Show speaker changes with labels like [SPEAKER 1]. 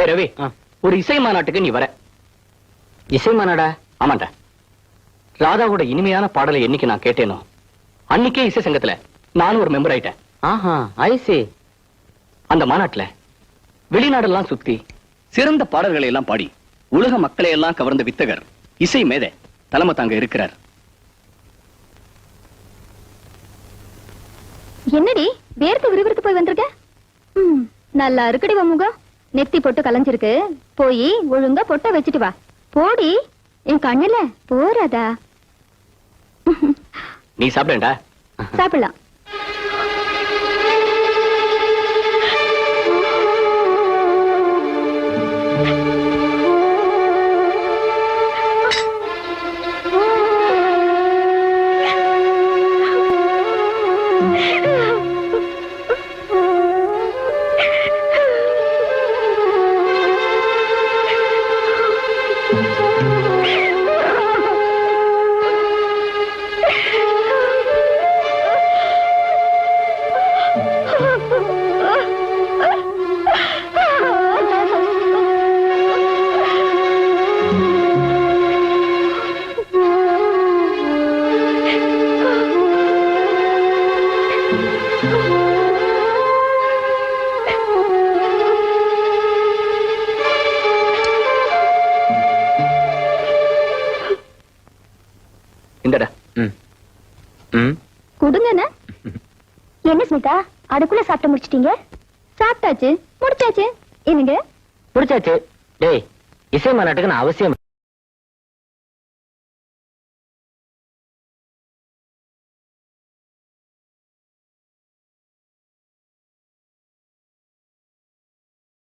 [SPEAKER 1] டேய் ரவி, ஒரு இசை மாநாட்டுக்கு நீ வர.
[SPEAKER 2] இசை மாநாடா?
[SPEAKER 1] ஆமாண்டா. ராதாவோட இனிமையான பாடலை என்னைக்கு நான் கேட்டேனோ அன்னைக்கே இசை சங்கத்துல நானும் ஒரு மெம்பர் ஆயிட்டேன்.
[SPEAKER 2] ஆஹா, ஐசி.
[SPEAKER 1] அந்த மாநாட்டுல வெளிநாடெல்லாம் சுத்தி சிறந்த பாடல்களை எல்லாம் பாடி உலக மக்களை எல்லாம் கவர்ந்த வித்தகர் இசை மேதை தலைமை தாங்க இருக்கிறார்.
[SPEAKER 3] என்னடி வேர்த்து விறுவிறுத்து போய் வந்திருக்க? நல்லா இருக்குடி முகம். நெத்தி பொட்டு கலைஞ்சிருக்கு. போய் ஒழுங்கா பொட்ட வச்சுட்டு வா. போடி, என் கண்ணுல போறாதா?
[SPEAKER 1] நீ சாப்பிடேன்டா.
[SPEAKER 3] சாப்பிடலாம். கொடுங்க. என்ன ஸ்மிதா, அதுக்குள்ள சாப்பிட்டு முடிச்சிட்டீங்க? சாப்பிட்டாச்சு, முடிச்சாச்சு. என்னங்க
[SPEAKER 2] முடிச்சாச்சு. டேய், இசை மாநாட்டுக்கு நான் அவசியம்